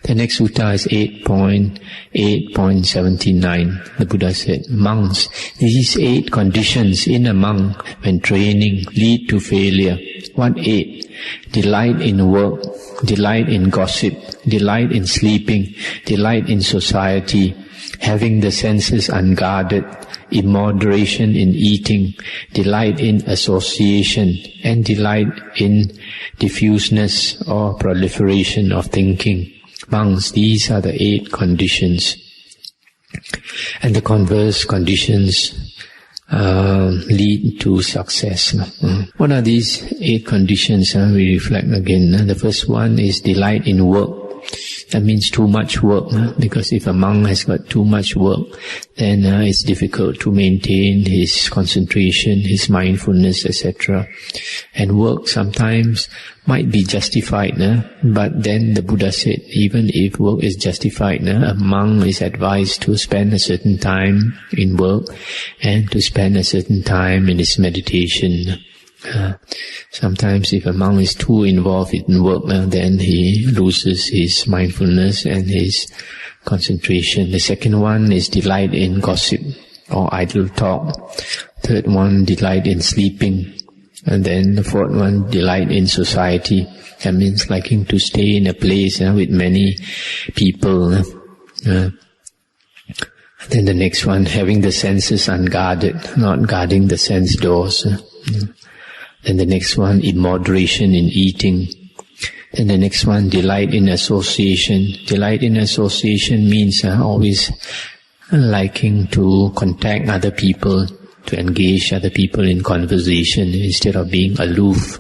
The next sutta is 8.79. The Buddha said, monks, these 8 conditions in a monk when training lead to failure. What 8? Delight in work, delight in gossip, delight in sleeping, delight in society, having the senses unguarded, immoderation in eating, delight in association, and delight in diffuseness or proliferation of thinking. Monks, these are the 8 conditions. And the converse conditions lead to success. What are these 8 conditions? We reflect again. The first one is delight in work. That means too much work, because if a monk has got too much work, then it's difficult to maintain his concentration, his mindfulness, etc. And work sometimes might be justified, but then the Buddha said, even if work is justified, a monk is advised to spend a certain time in work and to spend a certain time in his meditation. Sometimes if a monk is too involved in work, then he loses his mindfulness and his concentration. The second one is delight in gossip or idle talk. Third one, delight in sleeping. And then the fourth one, delight in society. That means liking to stay in a place with many people. Then the next one, having the senses unguarded, not guarding the sense doors. Then the next one, immoderation in eating. Then the next one, delight in association. Delight in association means always liking to contact other people, to engage other people in conversation instead of being aloof.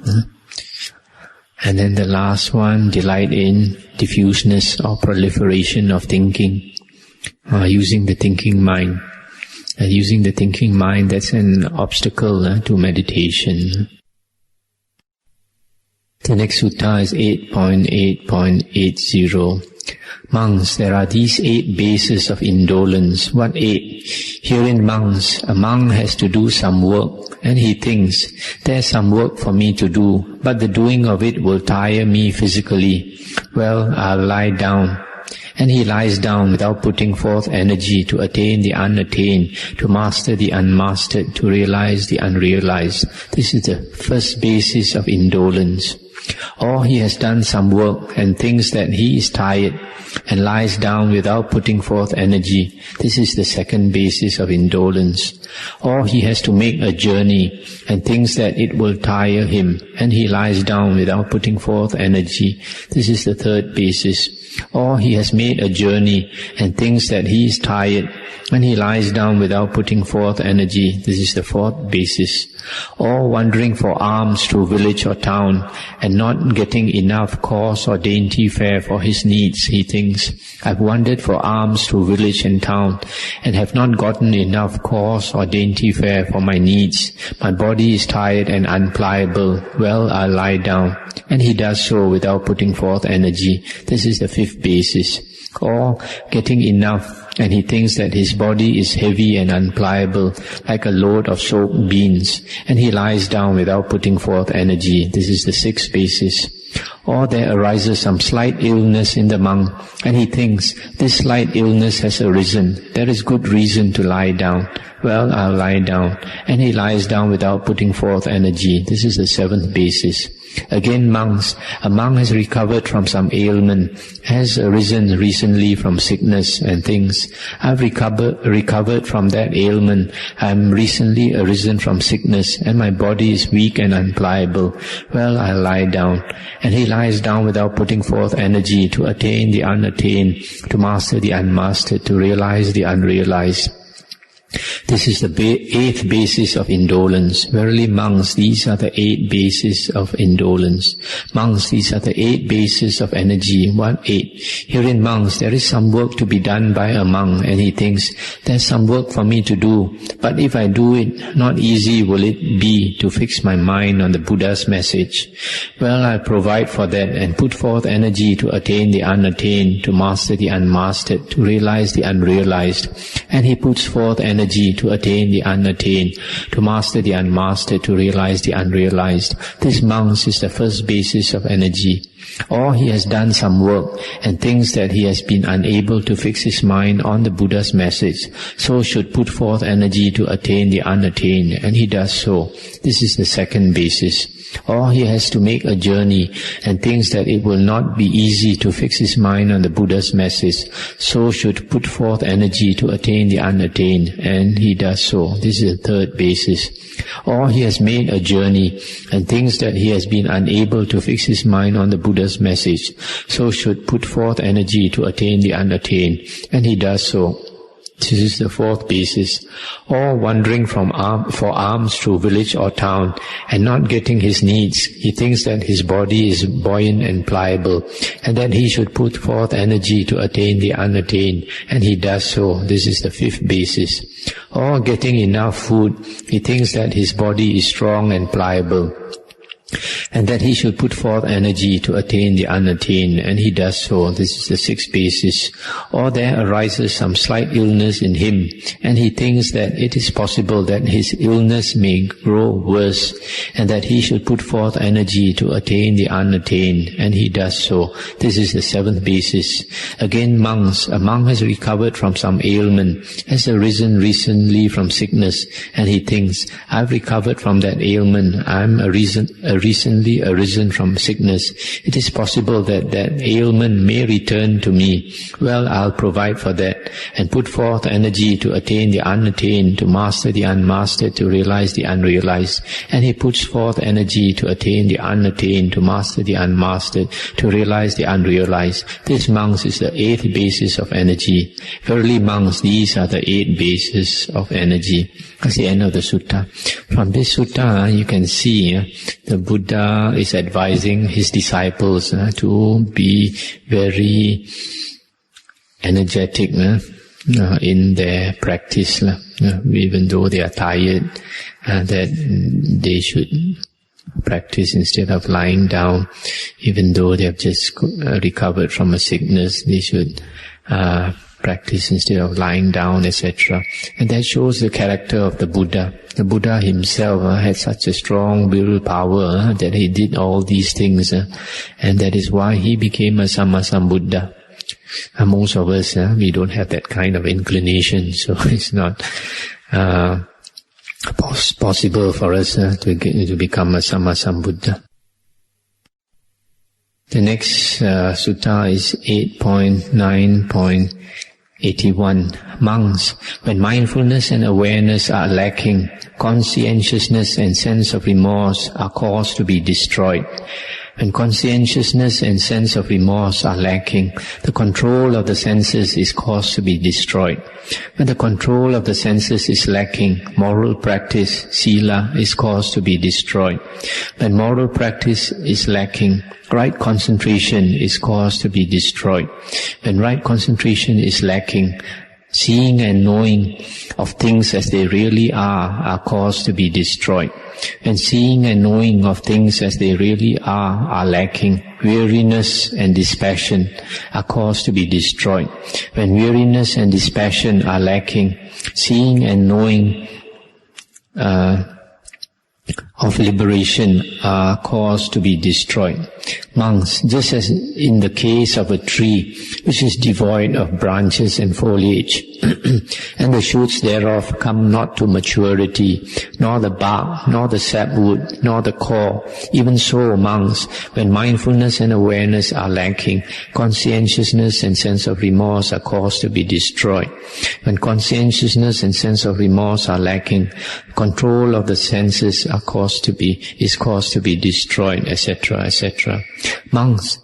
And then the last one, delight in diffuseness or proliferation of thinking, using the thinking mind. And using the thinking mind, that's an obstacle to meditation. The next sutta is 8.8.80. Monks, there are these 8 bases of indolence. What 8? Herein, monks, a monk has to do some work, and he thinks, there's some work for me to do, but the doing of it will tire me physically. Well, I'll lie down. And he lies down without putting forth energy to attain the unattained, to master the unmastered, to realize the unrealized. This is the first basis of indolence. Or he has done some work and thinks that he is tired and lies down without putting forth energy. This is the second basis of indolence. Or he has to make a journey and thinks that it will tire him and he lies down without putting forth energy. This is the third basis. Or he has made a journey and thinks that he is tired and he lies down without putting forth energy. This is the fourth basis. Or wandering for alms through village or town and not getting enough coarse or dainty fare for his needs. He thinks, I've wandered for alms through village and town and have not gotten enough coarse or dainty fare for my needs. My body is tired and unpliable. Well, I'll lie down. And he does so without putting forth energy. This is the fifth basis. Or getting enough, and he thinks that his body is heavy and unpliable, like a load of soaked beans, and he lies down without putting forth energy. This is the sixth basis. Or there arises some slight illness in the monk, and he thinks, this slight illness has arisen. There is good reason to lie down. Well, I'll lie down. And he lies down without putting forth energy. This is the seventh basis. Again, monks, a monk has recovered from some ailment, has arisen recently from sickness and things. I've recovered from that ailment. I'm recently arisen from sickness and my body is weak and unpliable. Well, I'll lie down. And he lies down without putting forth energy to attain the unattained, to master the unmastered, to realize the unrealized. This is the eighth basis of indolence. Verily, monks, these are the 8 bases of indolence. Monks, these are the 8 bases of energy. What 8? Herein, monks, there is some work to be done by a monk, and he thinks, there's some work for me to do, but if I do it, not easy will it be to fix my mind on the Buddha's message. Well, I'll provide for that and put forth energy to attain the unattained, to master the unmastered, to realize the unrealized. And he puts forth energy to attain the unattained, to master the unmastered, to realize the unrealized. This, monks, is the first basis of energy. Or he has done some work and thinks that he has been unable to fix his mind on the Buddha's message, so should put forth energy to attain the unattained, and he does so. This is the second basis. Or he has to make a journey and thinks that it will not be easy to fix his mind on the Buddha's message, so should put forth energy to attain the unattained, and he does so. This is the third basis. Or he has made a journey and thinks that he has been unable to fix his mind on the Buddha's message, so should put forth energy to attain the unattained, and he does so. This is the fourth basis. Or wandering for alms through village or town and not getting his needs, he thinks that his body is buoyant and pliable, and that he should put forth energy to attain the unattained, and he does so. This is the fifth basis. Or getting enough food, he thinks that his body is strong and pliable, and that he should put forth energy to attain the unattained, and he does so. This is the sixth basis. Or there arises some slight illness in him, and he thinks that it is possible that his illness may grow worse, and that he should put forth energy to attain the unattained, and he does so. This is the seventh basis. Again, monks. A monk has recovered from some ailment, has arisen recently from sickness, and he thinks, I've recovered from that ailment, I'm recently arisen from sickness. It is possible that that ailment may return to me. Well, I'll provide for that and put forth energy to attain the unattained, to master the unmastered, to realize the unrealized. And he puts forth energy to attain the unattained, to master the unmastered, to realize the unrealized. This, monks, is the eighth basis of energy. Verily, monks, these are the 8 bases of energy. That's the end of the sutta. From this sutta, you can see the Buddha is advising his disciples to be very energetic in their practice. Even though they are tired, that they should practice instead of lying down. Even though they have just recovered from a sickness, they should practice instead of lying down, etc. And that shows the character of the Buddha. The Buddha himself had such a strong willpower that he did all these things, and that is why he became a Sammasambuddha. Most of us, we don't have that kind of inclination, so it's not possible for us to become a Sammasambuddha. The next sutta is 8.9.81. Monks, when mindfulness and awareness are lacking, conscientiousness and sense of remorse are caused to be destroyed. When conscientiousness and sense of remorse are lacking, the control of the senses is caused to be destroyed. When the control of the senses is lacking, moral practice, sila, is caused to be destroyed. When moral practice is lacking, right concentration is caused to be destroyed. When right concentration is lacking, seeing and knowing of things as they really are caused to be destroyed. When seeing and knowing of things as they really are lacking, weariness and dispassion are caused to be destroyed. When weariness and dispassion are lacking, seeing and knowing of liberation are caused to be destroyed. Monks, just as in the case of a tree which is devoid of branches and foliage, and the shoots thereof come not to maturity, nor the bark, nor the sapwood, nor the core, even so, monks, when mindfulness and awareness are lacking, conscientiousness and sense of remorse are caused to be destroyed. When conscientiousness and sense of remorse are lacking, control of the senses is caused to be destroyed, etc., etc. Monks,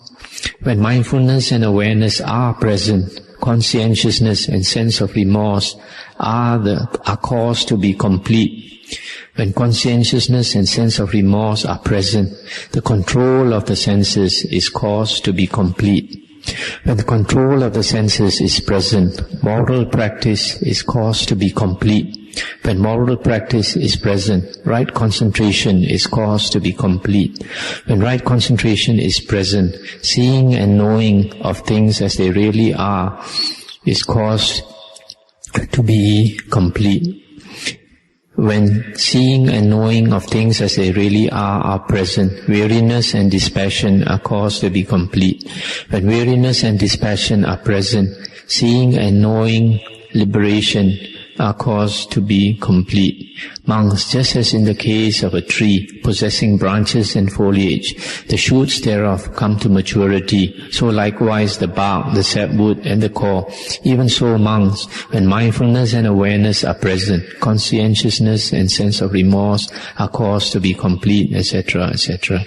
when mindfulness and awareness are present, conscientiousness and sense of remorse are caused to be complete. When conscientiousness and sense of remorse are present, the control of the senses is caused to be complete. When the control of the senses is present, moral practice is caused to be complete. When moral practice is present, right concentration is caused to be complete. When right concentration is present, seeing and knowing of things as they really are is caused to be complete. When seeing and knowing of things as they really are present, weariness and dispassion are caused to be complete. When weariness and dispassion are present, seeing and knowing liberation are caused to be complete. Monks, just as in the case of a tree possessing branches and foliage, the shoots thereof come to maturity, so likewise the bark, the sapwood, and the core. Even so, monks, when mindfulness and awareness are present, conscientiousness and sense of remorse are caused to be complete, etc., etc.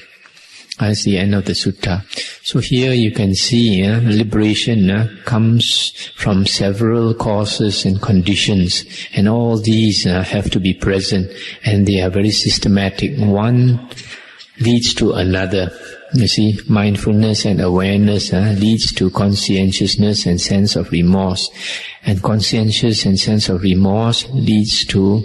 That's the end of the sutta. So here you can see liberation comes from several causes and conditions, and all these have to be present, and they are very systematic. One leads to another. You see, mindfulness and awareness leads to conscientiousness and sense of remorse, and conscientious and sense of remorse leads to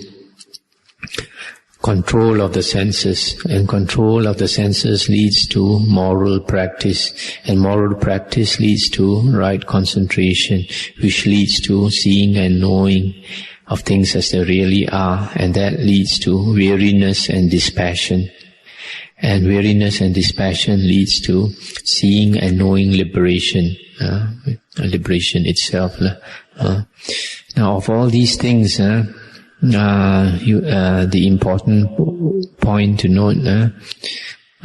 control of the senses, and control of the senses leads to moral practice, and moral practice leads to right concentration, which leads to seeing and knowing of things as they really are, and that leads to weariness and dispassion. And weariness and dispassion leads to seeing and knowing liberation, liberation itself. Now, of all these things, the important point to note,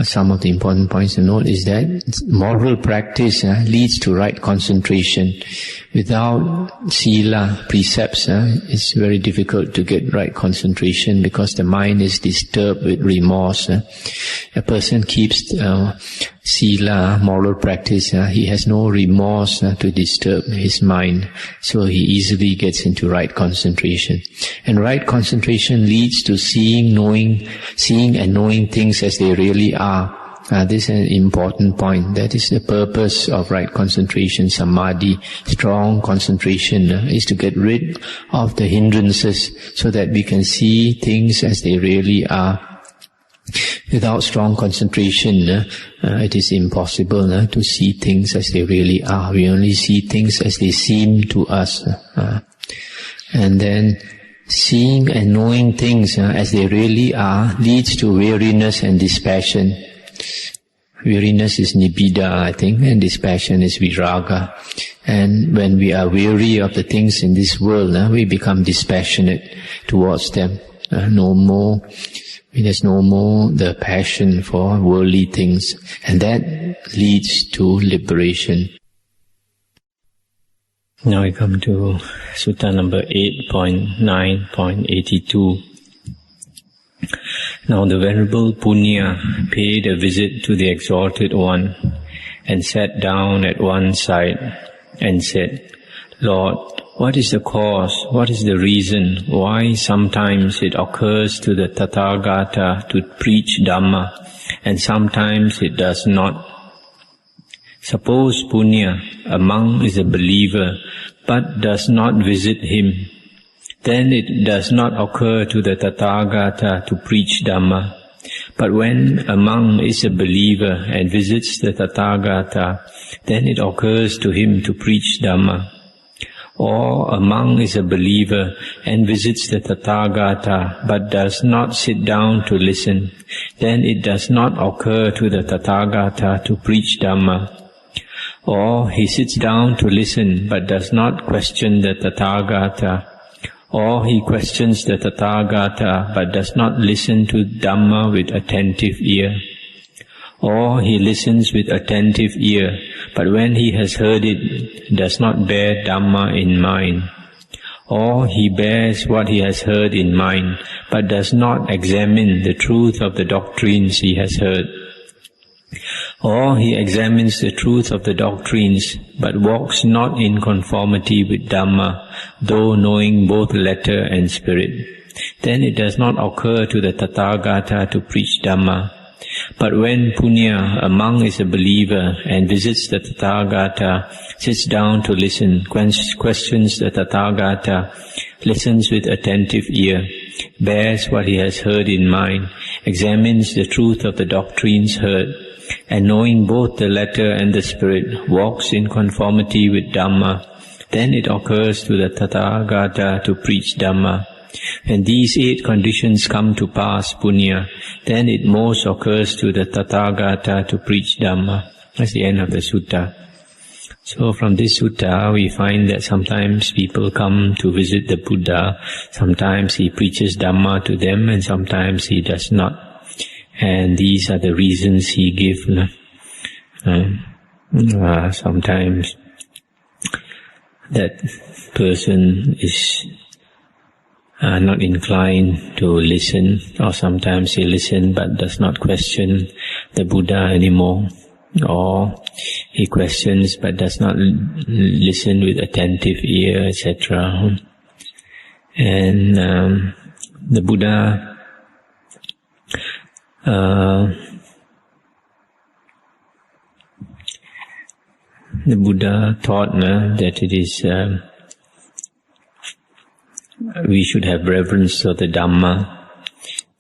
some of the important points to note is that moral practice leads to right concentration. Without sila precepts, it's very difficult to get right concentration because the mind is disturbed with remorse. A person keeps sila, moral practice, he has no remorse to disturb his mind, so he easily gets into right concentration. And right concentration leads to seeing and knowing things as they really are. This is an important point. That is the purpose of right concentration, samadhi. Strong concentration is to get rid of the hindrances so that we can see things as they really are. Without strong concentration, it is impossible to see things as they really are. We only see things as they seem to us. And then seeing and knowing things as they really are leads to weariness and dispassion. Weariness is nibbida, I think, and dispassion is viraga. And when we are weary of the things in this world, we become dispassionate towards them. There's no more the passion for worldly things, and that leads to liberation. Now we come to Sutta number 8.9.82. Now the Venerable Punya paid a visit to the Exalted One and sat down at one side and said, Lord, what is the cause, what is the reason why sometimes it occurs to the Tathagata to preach Dhamma and sometimes it does not? Suppose Punya, a monk, is a believer but does not visit him. Then it does not occur to the Tathagata to preach Dhamma. But when a monk is a believer and visits the Tathagata, then it occurs to him to preach Dhamma. Or a monk is a believer and visits the Tathagata but does not sit down to listen, then it does not occur to the Tathagata to preach Dhamma. Or he sits down to listen but does not question the Tathagata. Or he questions the Tathagata but does not listen to Dhamma with attentive ear. Or he listens with attentive ear, but when he has heard it, does not bear Dhamma in mind. Or he bears what he has heard in mind, but does not examine the truth of the doctrines he has heard. Or he examines the truth of the doctrines, but walks not in conformity with Dhamma, though knowing both letter and spirit. Then it does not occur to the Tathagata to preach Dhamma. But when Punya, a monk, is a believer and visits the Tathagata, sits down to listen, questions the Tathagata, listens with attentive ear, bears what he has heard in mind, examines the truth of the doctrines heard, and knowing both the letter and the spirit, walks in conformity with Dhamma, then it occurs to the Tathagata to preach Dhamma. When these 8 conditions come to pass, punya, then it most occurs to the Tathagata to preach Dhamma. That's the end of the sutta. So from this sutta, we find that sometimes people come to visit the Buddha, sometimes he preaches Dhamma to them, and sometimes he does not. And these are the reasons he gives. Sometimes that person is not inclined to listen, or sometimes he listens but does not question the Buddha anymore, or he questions but does not listen with attentive ear, etc. And the Buddha taught that it is we should have reverence for the Dhamma,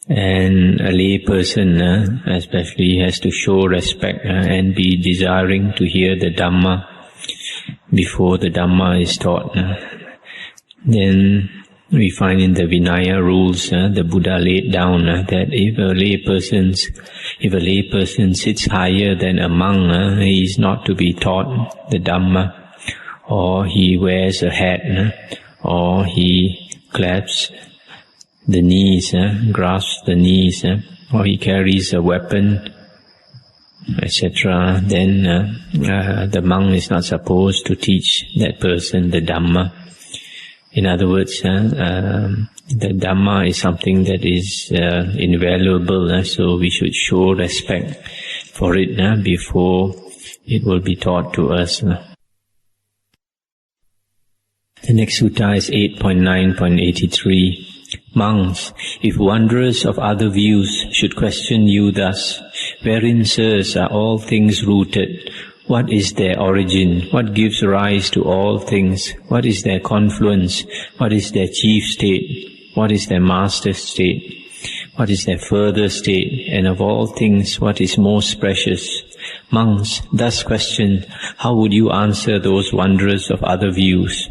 and a lay person especially has to show respect and be desiring to hear the Dhamma before the Dhamma is taught. Then we find in the Vinaya rules, the Buddha laid down that if a lay person sits higher than a monk, he is not to be taught the Dhamma, or he wears a hat, or he claps the knees, grasps the knees, or he carries a weapon, etc. Then the monk is not supposed to teach that person the Dhamma. In other words, the Dhamma is something that is invaluable, so we should show respect for it before it will be taught to us. The next sutta is 8.9.83. Monks, if wanderers of other views should question you thus, wherein, sirs, are all things rooted? What is their origin? What gives rise to all things? What is their confluence? What is their chief state? What is their master state? What is their further state? And of all things, what is most precious? Monks, thus questioned, how would you answer those wanderers of other views?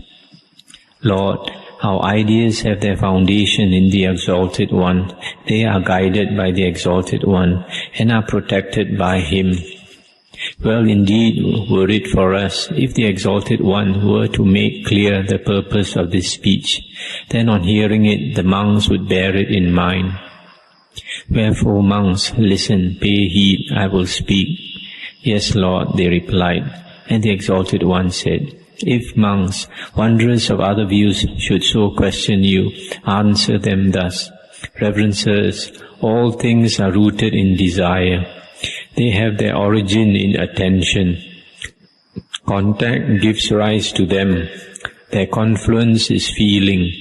Lord, our ideas have their foundation in the Exalted One. They are guided by the Exalted One and are protected by Him. Well, indeed, were it for us, if the Exalted One were to make clear the purpose of this speech, then on hearing it, the monks would bear it in mind. Wherefore, monks, listen, pay heed, I will speak. Yes, Lord, they replied. And the Exalted One said, if monks, wanderers of other views, should so question you, answer them thus. Reverend sirs, all things are rooted in desire. They have their origin in attention. Contact gives rise to them. Their confluence is feeling.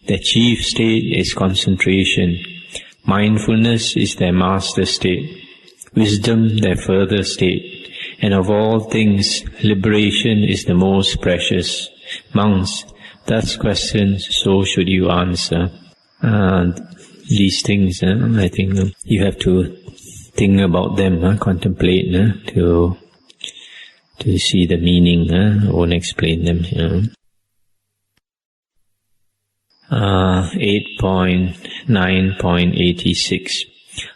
Their chief state is concentration. Mindfulness is their master state. Wisdom their further state. And of all things, liberation is the most precious. Monks, thus questions, so should you answer. These things, I think you have to think about them, contemplate, to see the meaning, won't explain them. 8.9.86.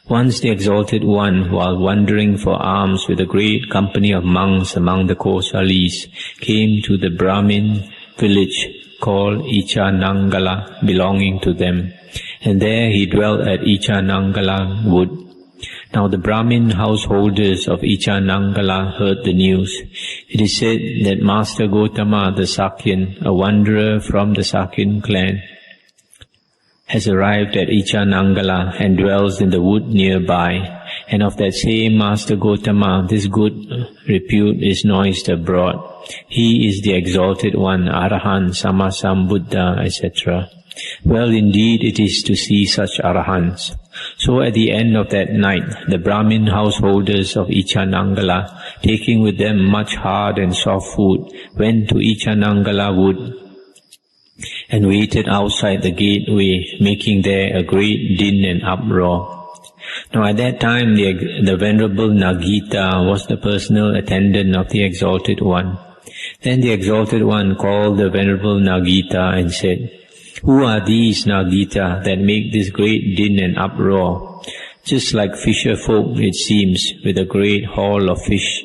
Once the Exalted One, while wandering for alms with a great company of monks among the Kosalis, came to the Brahmin village called Ichanangala, belonging to them, and there he dwelt at Ichanangala wood. Now the Brahmin householders of Ichanangala heard the news. It is said that Master Gotama the Sakyan, a wanderer from the Sakyan clan, has arrived at Ichanangala and dwells in the wood nearby. And of that same Master Gotama, this good repute is noised abroad. He is the Exalted One, Arahant, Sammasambuddha, etc. Well, indeed, it is to see such Arahants. So at the end of that night, the Brahmin householders of Ichanangala, taking with them much hard and soft food, went to Ichanangala wood and waited outside the gateway, making there a great din and uproar. Now at that time the Venerable Nagita was the personal attendant of the Exalted One. Then the Exalted One called the Venerable Nagita and said, Who are these, Nagita, that make this great din and uproar? Just like fisher folk, it seems, with a great haul of fish.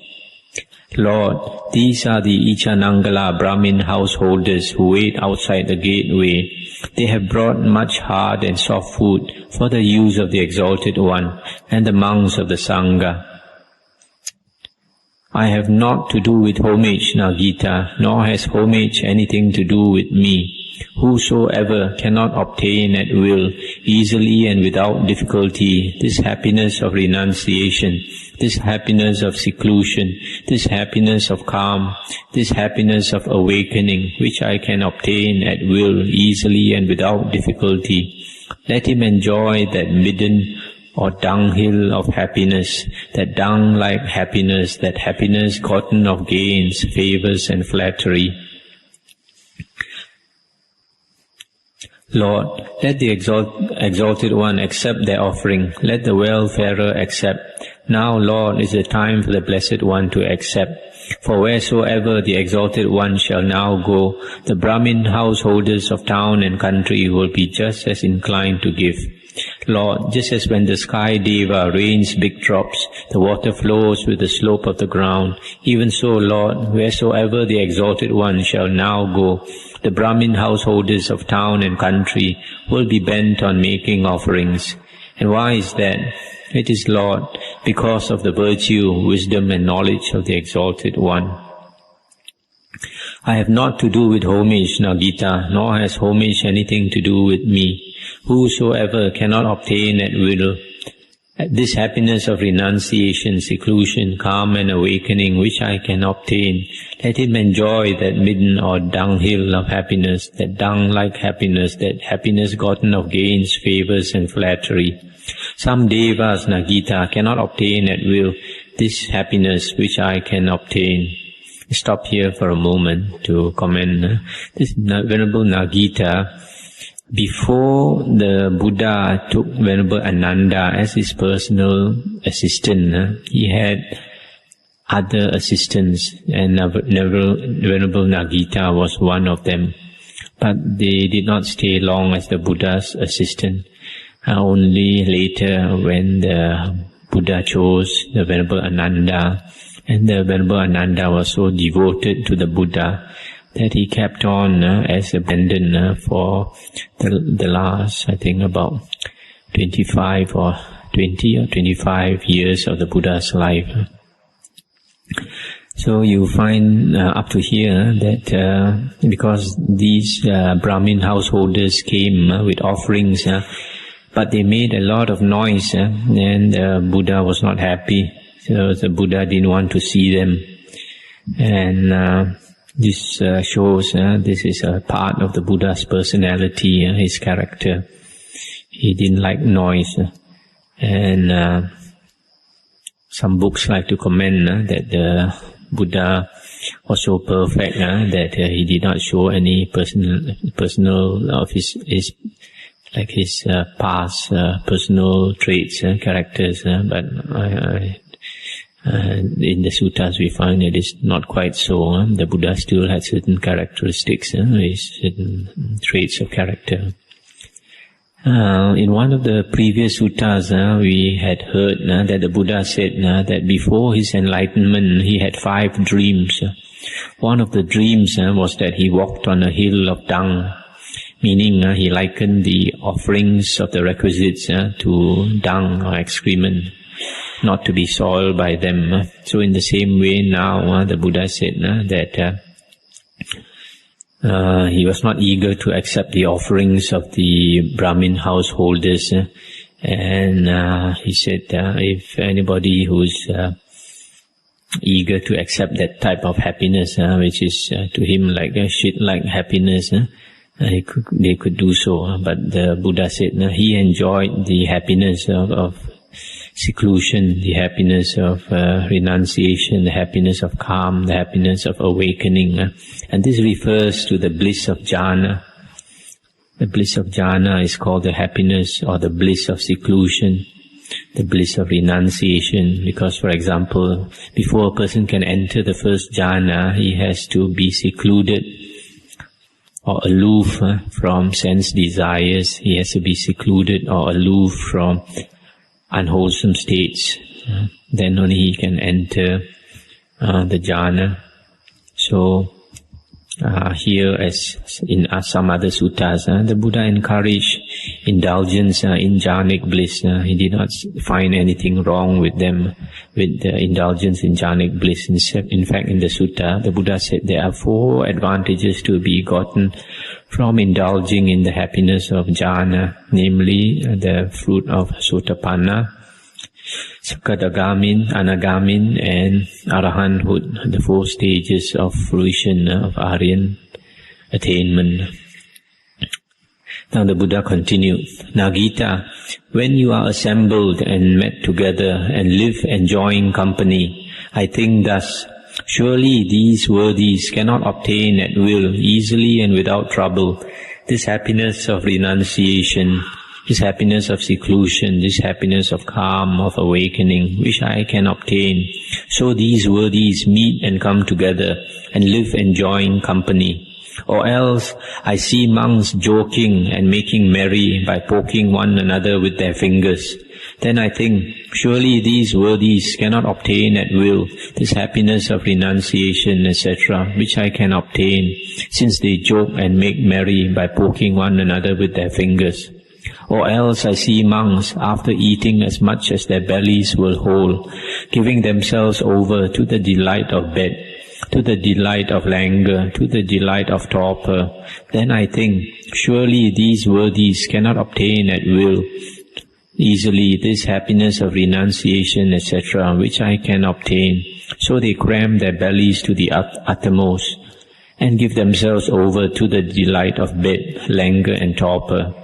Lord, these are the Ichanangala Brahmin householders who wait outside the gateway. They have brought much hard and soft food for the use of the Exalted One and the monks of the Sangha. I have naught to do with homage, Nagita, nor has homage anything to do with me. Whosoever cannot obtain at will, easily and without difficulty, this happiness of renunciation, this happiness of seclusion, this happiness of calm, this happiness of awakening, which I can obtain at will, easily and without difficulty, let him enjoy that midden or dunghill of happiness, that dung-like happiness, that happiness gotten of gains, favors and flattery. Lord, let the Exalted One accept their offering. Let the well-farer accept. Now, Lord, is the time for the Blessed One to accept. For wheresoever the Exalted One shall now go, the Brahmin householders of town and country will be just as inclined to give. Lord, just as when the sky deva rains big drops, the water flows with the slope of the ground, even so, Lord, wheresoever the Exalted One shall now go, the Brahmin householders of town and country will be bent on making offerings. And why is that? It is, Lord, because of the virtue, wisdom and knowledge of the Exalted One. I have naught to do with homage, Nagita, nor has homage anything to do with me. Whosoever cannot obtain at will this happiness of renunciation, seclusion, calm and awakening which I can obtain, let him enjoy that midden or dunghill of happiness, that dung-like happiness, that happiness gotten of gains, favors and flattery. Some devas, Nagita, cannot obtain at will this happiness which I can obtain. Stop here for a moment to comment. This Venerable Nagita, before the Buddha took Venerable Ananda as his personal assistant, he had other assistants, and Venerable Nagita was one of them. But they did not stay long as the Buddha's assistant. Only later, when the Buddha chose the Venerable Ananda, and the Venerable Ananda was so devoted to the Buddha that he kept on as a pendant for the last, I think, about 25 or 20 or 25 years of the Buddha's life. So you find up to here that because these Brahmin householders came with offerings, but they made a lot of noise, and the Buddha was not happy. So the Buddha didn't want to see them. And this shows this is a part of the Buddha's personality, his character. He didn't like noise. And some books like to comment that the Buddha was so perfect that he did not show any personal of his past personal traits, characters. But in the suttas we find it is not quite so. The Buddha still had certain characteristics, certain traits of character. In one of the previous suttas, we had heard that the Buddha said that before his enlightenment he had 5 dreams. One of the dreams was that he walked on a hill of dung, meaning he likened the offerings of the requisites to dung or excrement, not to be soiled by them. So in the same way now, the Buddha said that he was not eager to accept the offerings of the Brahmin householders. And he said if anybody who's eager to accept that type of happiness, which is to him like a shit-like happiness, they could do so. But the Buddha said he enjoyed the happiness of seclusion, the happiness of renunciation, the happiness of calm, the happiness of awakening. And this refers to the bliss of jhana. The bliss of jhana is called the happiness or the bliss of seclusion, the bliss of renunciation. Because, for example, before a person can enter the first jhana, he has to be secluded or aloof from sense desires. He has to be secluded or aloof from unwholesome states. Then only he can enter the jhana. So here, as in some other suttas, the Buddha encouraged indulgence in jhanic bliss. He did not find anything wrong with them, with the indulgence in jhanic bliss. In fact, in the sutta, the Buddha said there are 4 advantages to be gotten from indulging in the happiness of jhana, namely the fruit of sotapanna, Sakadagamin, Anagamin, and Arahanthood, the 4 stages of fruition of Aryan attainment. Now the Buddha continued, Nagita, when you are assembled and met together and live enjoying company, I think thus, surely these worthies cannot obtain at will, easily and without trouble, this happiness of renunciation, this happiness of seclusion, this happiness of calm, of awakening, which I can obtain. So these worthies meet and come together and live enjoying company. Or else I see monks joking and making merry by poking one another with their fingers. Then I think, surely these worthies cannot obtain at will this happiness of renunciation, etc., which I can obtain, since they joke and make merry by poking one another with their fingers. Or else I see monks, after eating as much as their bellies will hold, giving themselves over to the delight of bed, to the delight of languor, to the delight of torpor. Then I think, surely these worthies cannot obtain at will easily this happiness of renunciation, etc., which I can obtain. So they cram their bellies to the uttermost, and give themselves over to the delight of bed, languor and torpor.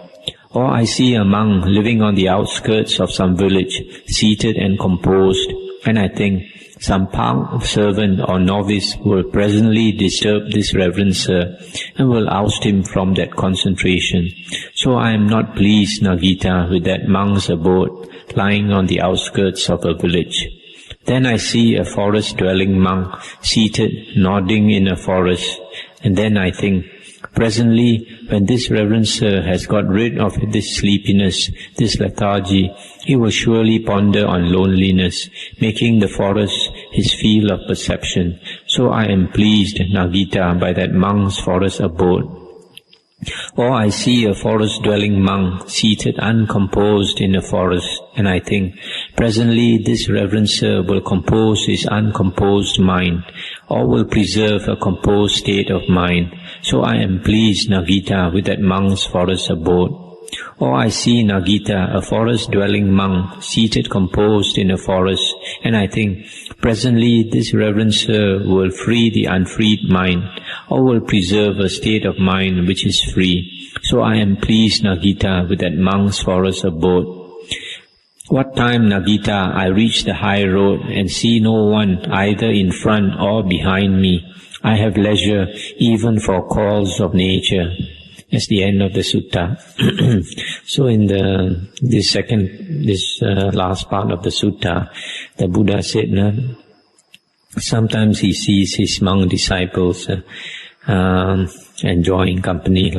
Or I see a monk living on the outskirts of some village, seated and composed, and I think, some park servant or novice will presently disturb this reverencer and will oust him from that concentration. So I am not pleased, Nagita, with that monk's abode lying on the outskirts of a village. Then I see a forest-dwelling monk seated, nodding in a forest, and then I think, presently, when this reverencer has got rid of this sleepiness, this lethargy, he will surely ponder on loneliness, making the forest his field of perception. So I am pleased, Nagita, by that monk's forest abode. Or I see a forest-dwelling monk seated uncomposed in a forest, and I think, presently this reverencer will compose his uncomposed mind, or will preserve a composed state of mind. So I am pleased, Nagita, with that monk's forest abode. Or I see, Nagita, a forest-dwelling monk seated composed in a forest, and I think, presently this reverencer will free the unfreed mind, or will preserve a state of mind which is free. So I am pleased, Nagita, with that monk's forest abode. What time, Nagita, I reach the high road and see no one either in front or behind me, I have leisure even for calls of nature. That's the end of the sutta. So in this last part of the sutta, the Buddha said, sometimes he sees his monk disciples enjoying company,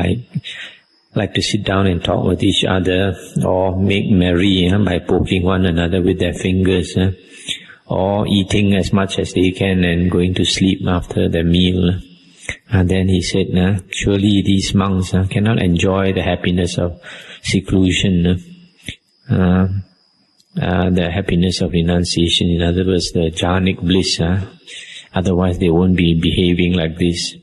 like to sit down and talk with each other, or make merry by poking one another with their fingers, or eating as much as they can and going to sleep after their meal. And then he said, surely these monks cannot enjoy the happiness of seclusion, the happiness of renunciation, in other words, the jhanic bliss. Otherwise they won't be behaving like this.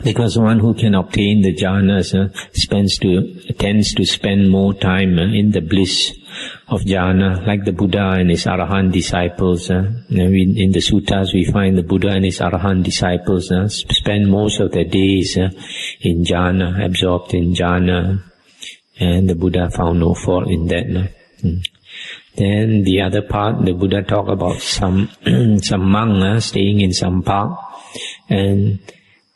Because one who can obtain the jhanas tends to spend more time in the bliss of jhana, like the Buddha and his Arahant disciples. In the suttas we find the Buddha and his Arahant disciples spend most of their days in jhana, absorbed in jhana, and the Buddha found no fault in that. Then the other part, the Buddha talked about some monk staying in some park, and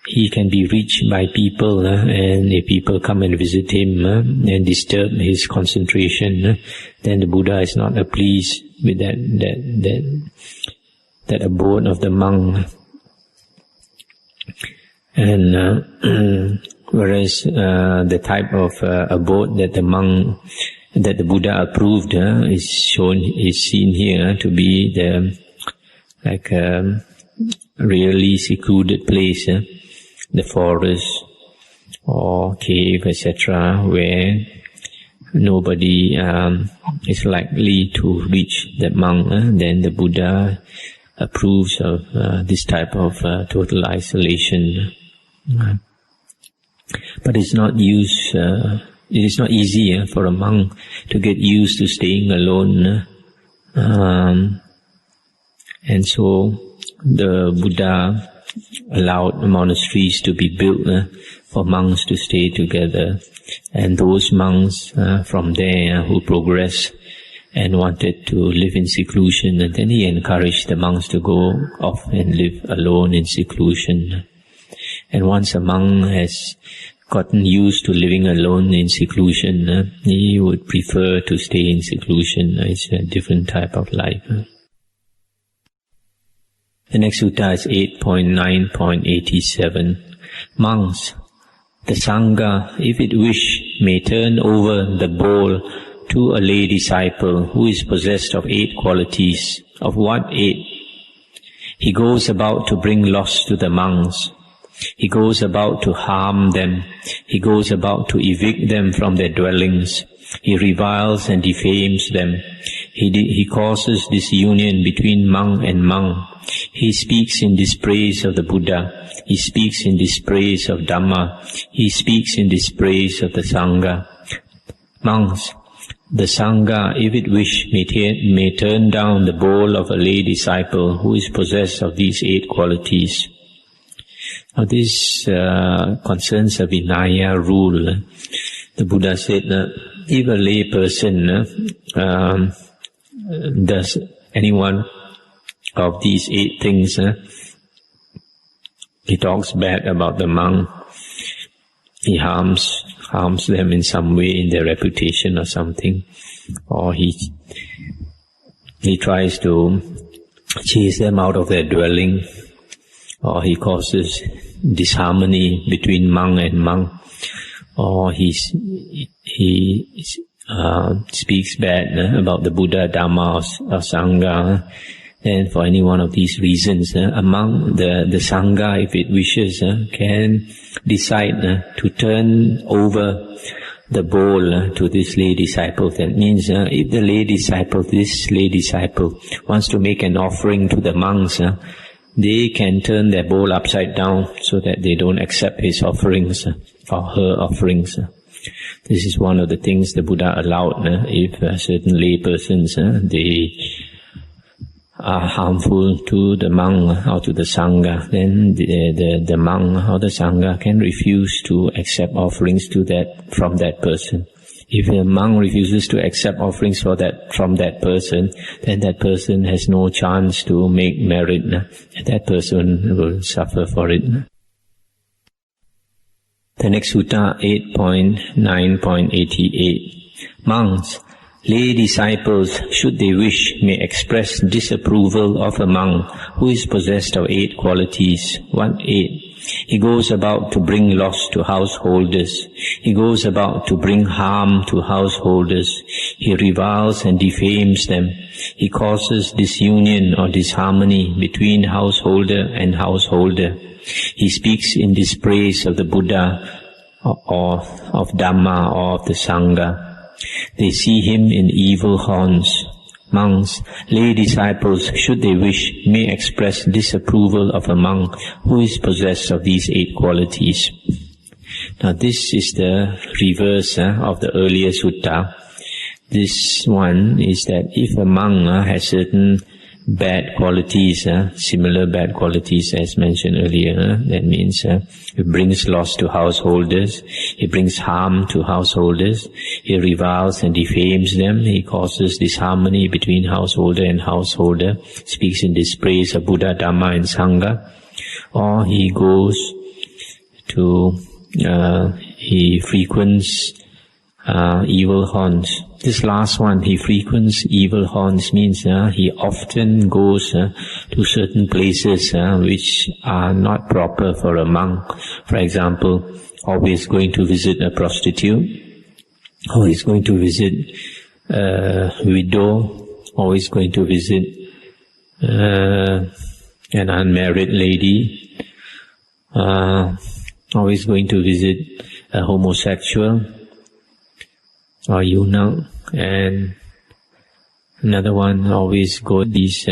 he can be reached by people, and if people come and visit him and disturb his concentration, then the Buddha is not pleased with that abode of the monk. And whereas the type of abode that the Buddha approved is seen here to be the really secluded place, the forest or cave, etc., where nobody is likely to reach the monk. Then the Buddha approves of this type of total isolation. But it's not it is not easy for a monk to get used to staying alone. And so the Buddha allowed monasteries to be built for monks to stay together. And those monks from there who progressed and wanted to live in seclusion, and then he encouraged the monks to go off and live alone in seclusion. And once a monk has gotten used to living alone in seclusion, he would prefer to stay in seclusion. It's a different type of life. The next sutta is 8.9.87. Monks, the Sangha, if it wish, may turn over the bowl to a lay disciple who is possessed of 8 qualities. Of what 8? He goes about to bring loss to the monks. He goes about to harm them. He goes about to evict them from their dwellings. He reviles and defames them. He causes disunion between monk and monk. He speaks in dispraise of the Buddha. He speaks in dispraise of Dhamma. He speaks in dispraise of the Sangha. Monks, the Sangha, if it wish, may turn down the bowl of a lay disciple who is possessed of these 8 qualities. Now this concerns a Vinaya rule. The Buddha said that if a lay person does any one of these 8 things, he talks bad about the monk, he harms them in some way in their reputation or something, or he tries to chase them out of their dwelling, or he causes disharmony between monk and monk, or he speaks bad about the Buddha, Dhamma or Sangha, then for any one of these reasons, among the Sangha, if it wishes, can decide to turn over the bowl to this lay disciple. That means if the this lay disciple wants to make an offering to the monks, they can turn their bowl upside down so that they don't accept his offerings or her offerings. This is one of the things the Buddha allowed. If certain lay persons, they are harmful to the monk or to the Sangha, then the monk or the Sangha can refuse to accept offerings from that person. If a monk refuses to accept offerings from that person, then that person has no chance to make merit. That person will suffer for it. The next sutta, 8.9.88. Monks, lay disciples, should they wish, may express disapproval of a monk who is possessed of 8 qualities. 1. 8. He goes about to bring loss to householders. He goes about to bring harm to householders. He reviles and defames them. He causes disunion or disharmony between householder and householder. He speaks in dispraise of the Buddha or of Dhamma or of the Sangha. They see him in evil haunts. Monks, lay disciples, should they wish, may express disapproval of a monk who is possessed of these 8 qualities. Now this is the reverse of the earlier sutta. This one is that if a monk has certain bad qualities, similar bad qualities as mentioned earlier, that means it brings loss to householders, it brings harm to householders, he reviles and defames them, he causes disharmony between householder and householder, speaks in dispraise of Buddha, Dhamma and Sangha, or he goes to, he frequents evil haunts. This last one, he frequents evil haunts, means he often goes to certain places which are not proper for a monk. For example, always going to visit a prostitute, always going to visit a widow, always going to visit an unmarried lady, always going to visit a homosexual or eunuch, and another one always go these.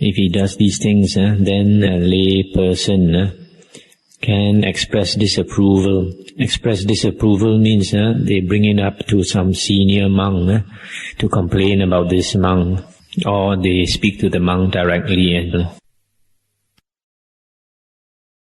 If he does these things, then a lay person can express disapproval. Express disapproval means they bring it up to some senior monk to complain about this monk, or they speak to the monk directly and